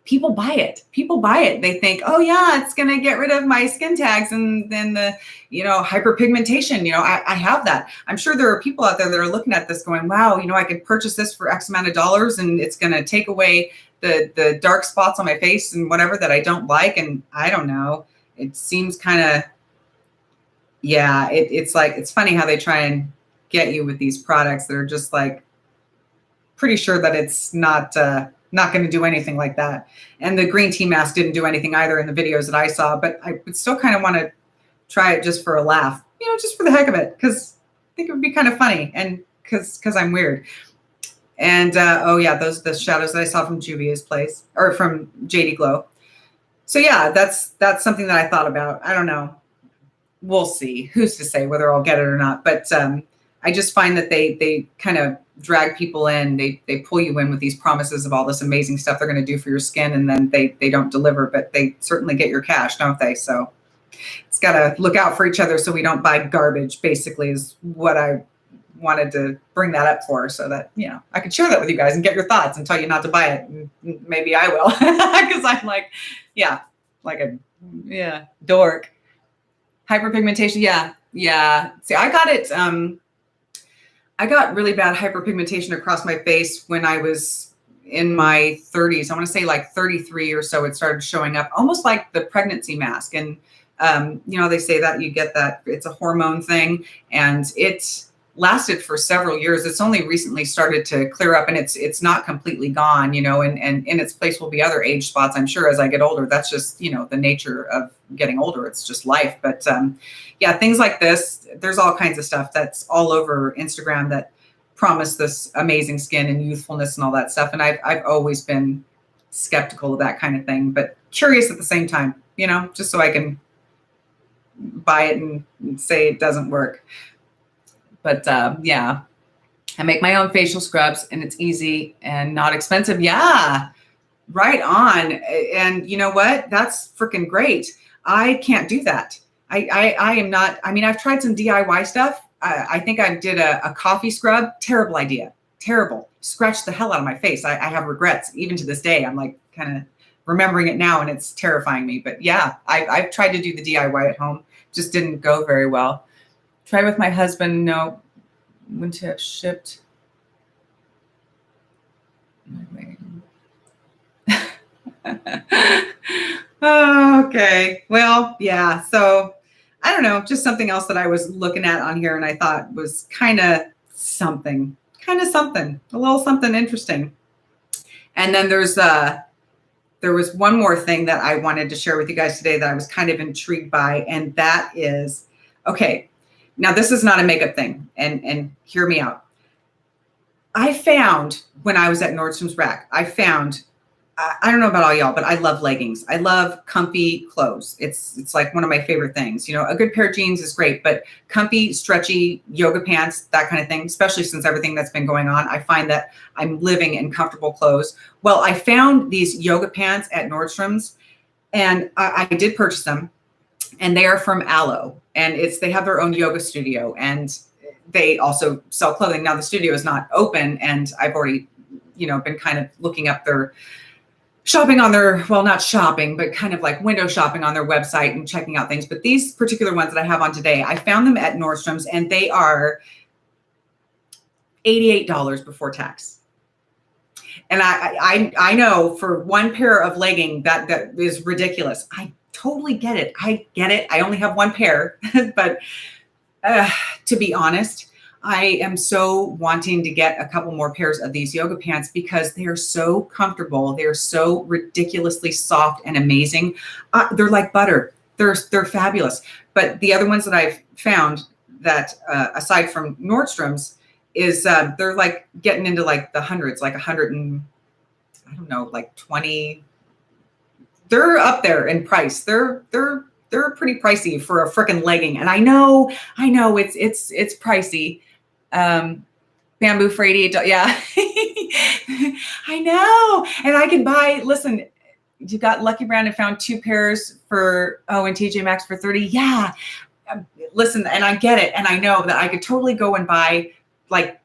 people buy it. People buy it. They think, oh yeah, it's gonna get rid of my skin tags and then the hyperpigmentation. I have that. I'm sure there are people out there that are looking at this going, wow, I could purchase this for X amount of dollars, and it's gonna take away the dark spots on my face and whatever that I don't like. And I don't know. It seems kind of, yeah. It's like, it's funny how they try and get you with these products that are just like, pretty sure that it's not going to do anything like that. And the green tea mask didn't do anything either in the videos that I saw, but I would still kind of want to try it just for a laugh, just for the heck of it, because I think it would be kind of funny, and because I'm weird. And oh yeah, the shadows that I saw from Juvia's Place, or from JD Glow. So yeah, that's something that I thought about. I don't know. We'll see. Who's to say whether I'll get it or not? But I just find that they kind of drag people in. They pull you in with these promises of all this amazing stuff they're going to do for your skin, and then they don't deliver, but they certainly get your cash, don't they? So it's got to look out for each other so we don't buy garbage, basically, is what I wanted to bring that up for, so that, I could share that with you guys and get your thoughts and tell you not to buy it. And maybe I will, because I'm like, dork. Hyperpigmentation. Yeah. See, I got it. I got really bad hyperpigmentation across my face when I was in my 30s. I want to say like 33 or so. It started showing up almost like the pregnancy mask. And, they say that you get that it's a hormone thing, and it lasted for several years. It's only recently started to clear up, and it's not completely gone, and in its place will be other age spots, I'm sure, as I get older. That's just, the nature of getting older. It's just life. But yeah, things like this, there's all kinds of stuff that's all over Instagram that promise this amazing skin and youthfulness and all that stuff. And I've always been skeptical of that kind of thing, but curious at the same time, just so I can buy it and say it doesn't work. But yeah, I make my own facial scrubs and it's easy and not expensive. Yeah, right on. And you know what? That's freaking great. I can't do that. I am not, I've tried some DIY stuff. I think I did a coffee scrub. Terrible idea. Terrible. Scratched the hell out of my face. I have regrets even to this day. I'm like kind of remembering it now and it's terrifying me. But yeah, I've tried to do the DIY at home. Just didn't go very well. Try with my husband. No, wouldn't have shipped. Okay. Well, yeah. So I don't know, just something else that I was looking at on here and I thought was kind of something, a little something interesting. And then there was one more thing that I wanted to share with you guys today that I was kind of intrigued by. And that is, okay, now this is not a makeup thing and hear me out. I found when I was at Nordstrom's Rack, I don't know about all y'all, but I love leggings. I love comfy clothes. It's like one of my favorite things. A good pair of jeans is great, but comfy, stretchy yoga pants, that kind of thing, especially since everything that's been going on, I find that I'm living in comfortable clothes. Well, I found these yoga pants at Nordstrom's and I did purchase them and they are from Aloe and they have their own yoga studio and they also sell clothing. Now the studio is not open and I've already, been kind of looking up their shopping on their, well, not shopping, but kind of like window shopping on their website and checking out things. But these particular ones that I have on today, I found them at Nordstrom's and they are $88 before tax. And I know for one pair of legging that is ridiculous. I totally get it. I get it. I only have one pair, but to be honest, I am so wanting to get a couple more pairs of these yoga pants because they are so comfortable. They're so ridiculously soft and amazing. They're like butter. They're fabulous. But the other ones that I've found that aside from Nordstrom's is they're like getting into like the hundreds, like 100 and I don't know, like 20. They're up there in price. They're pretty pricey for a freaking legging. And I know it's pricey. Bamboo for $88. Yeah. I know. And I can buy, listen, you got Lucky Brand and found 2 pairs for, and TJ Maxx for 30. Yeah. Listen, and I get it. And I know that I could totally go and buy like,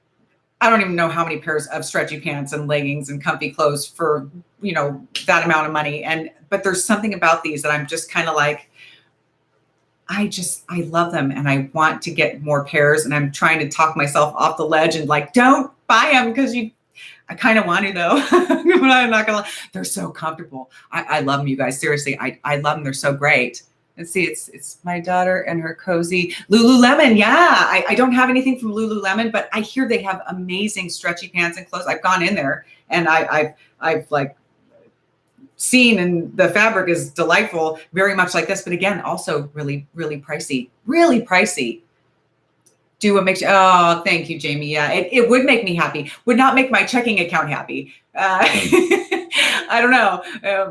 I don't even know how many pairs of stretchy pants and leggings and comfy clothes for, that amount of money. But there's something about these that I'm just kind of like, I love them and I want to get more pairs and I'm trying to talk myself off the ledge and like, don't buy them because I kind of want to though, but I'm not gonna, they're so comfortable. I love them, you guys. Seriously, I love them. They're so great. Let's see, it's my daughter and her cozy Lululemon. Yeah, I don't have anything from Lululemon, but I hear they have amazing stretchy pants and clothes. I've gone in there and I've like seen and the fabric is delightful, very much like this, but again, also really, really pricey, Do what makes you, oh, thank you, Jamie. Yeah, it would make me happy, would not make my checking account happy. I don't know.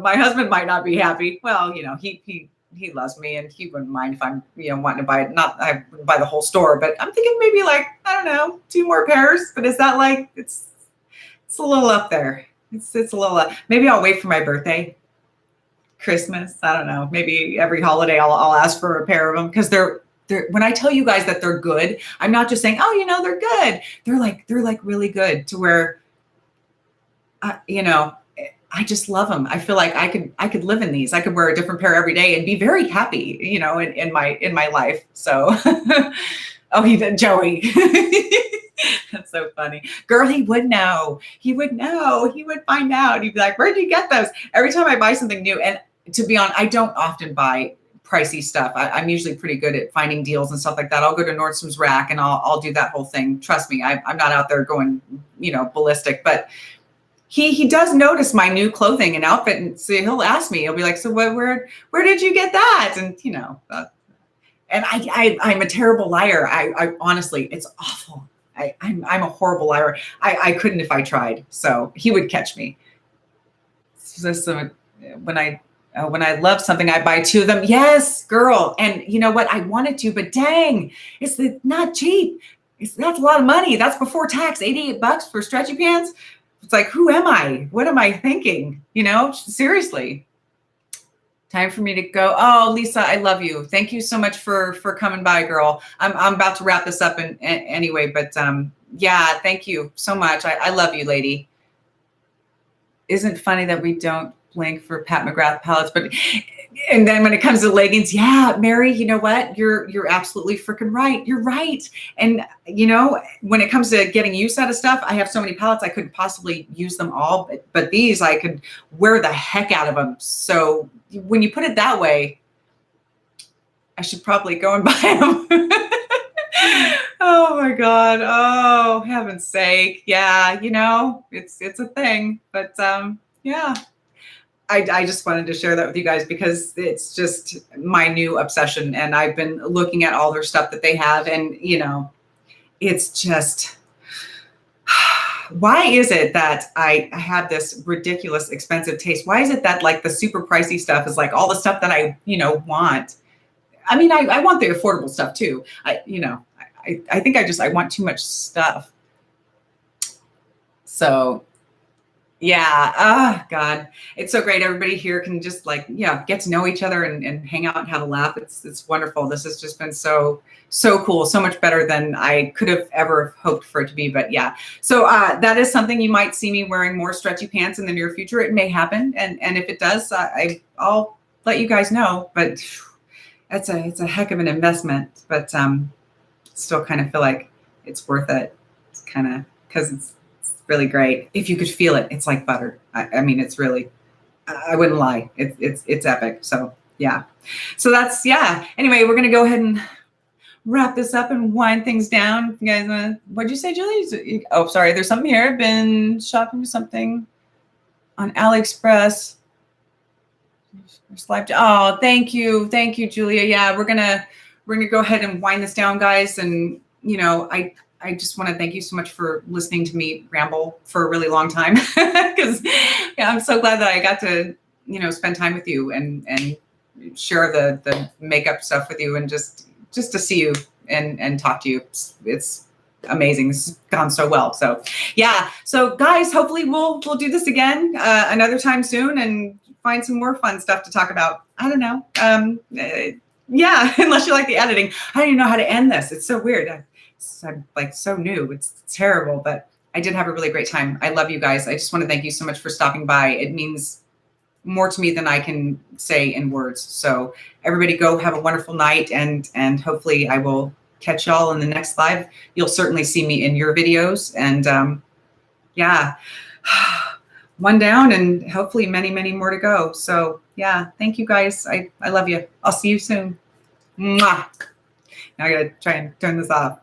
My husband might not be happy. Well, he loves me and he wouldn't mind if I'm, wanting to buy it. Not, I wouldn't buy the whole store, but I'm thinking maybe like, I don't know, 2 more pairs, but is that like, it's a little up there. It's a little, maybe I'll wait for my birthday, Christmas. I don't know. Maybe every holiday I'll ask for a pair of them because they're, when I tell you guys that they're good, I'm not just saying, oh, they're good. They're like really good to where, I just love them. I feel like I could live in these. I could wear a different pair every day and be very happy, in my life. So, oh, he did, Joey. That's so funny. Girl, he would know. He would know. He would find out. He'd be like, where'd you get those? Every time I buy something new, and to be honest, I don't often buy pricey stuff. I'm usually pretty good at finding deals and stuff like that. I'll go to Nordstrom's Rack and I'll do that whole thing. Trust me, I'm not out there going, ballistic, but he does notice my new clothing and outfit. And so he'll ask me, he'll be like, so where did you get that? And, and I'm a terrible liar. I honestly, it's awful. I'm a horrible liar. I couldn't if I tried. So he would catch me. So when I love something, I buy 2 of them. Yes, girl. And you know what? I wanted to, but dang, it's not cheap. That's a lot of money. That's before tax. $88 for stretchy pants. It's like, who am I? What am I thinking? You know, seriously. Time for me to go. Oh, Lisa, I love you. Thank you so much for coming by, girl. I'm about to wrap this up anyway, but yeah, thank you so much. I love you, lady. Isn't funny that we don't blink for Pat McGrath palettes, but and then when it comes to leggings, yeah, Mary, you know what? You're absolutely freaking right. You're right. And you know, when it comes to getting use out of stuff, I have so many palettes I couldn't possibly use them all, but these I could wear the heck out of them. So when you put it that way, I should probably go and buy them. Oh my God. Oh, heaven's sake. Yeah, you know, it's a thing. But yeah. I just wanted to share that with you guys because it's just my new obsession. And I've been looking at all their stuff that they have. And, you know, it's just, why is it that I have this ridiculous expensive taste? Why is it that like the super pricey stuff is like all the stuff that I, you know, want? I mean, I want the affordable stuff too. I think I want too much stuff. So yeah. Oh God. It's so great. Everybody here can just like, yeah, get to know each other and hang out and have a laugh. It's wonderful. This has just been so cool. So much better than I could have ever hoped for it to be. But yeah. So that is something you might see me wearing more stretchy pants in the near future. It may happen. And if it does, I'll let you guys know, but it's a heck of an investment, but still kind of feel like it's worth it. It's kind of, because it's really great. If you could feel it, it's like butter. I mean, it's really, I wouldn't lie. It's epic. So yeah. So that's, yeah. Anyway, we're going to go ahead and wrap this up and wind things down. You guys, what'd you say, Julie? Oh, sorry. There's something here. I've been shopping for something on AliExpress. Oh, thank you. Thank you, Julia. Yeah, we're going to go ahead and wind this down, guys. And, you know, I just want to thank you so much for listening to me ramble for a really long time because yeah, I'm so glad that I got to, you know, spend time with you and share the makeup stuff with you and just to see you and talk to you. It's amazing. It's gone so well. So yeah. So guys, hopefully we'll do this again another time soon and find some more fun stuff to talk about. I don't know. Yeah, unless you like the editing. I don't even know how to end this. It's so weird. I'm like so new. It's terrible, but I did have a really great time. I love you guys. I just want to thank you so much for stopping by. It means more to me than I can say in words. So everybody go have a wonderful night and hopefully I will catch y'all in the next live. You'll certainly see me in your videos and yeah, one down and hopefully many, many more to go. So yeah, thank you guys. I love you. I'll see you soon. Mwah. Now I gotta try and turn this off.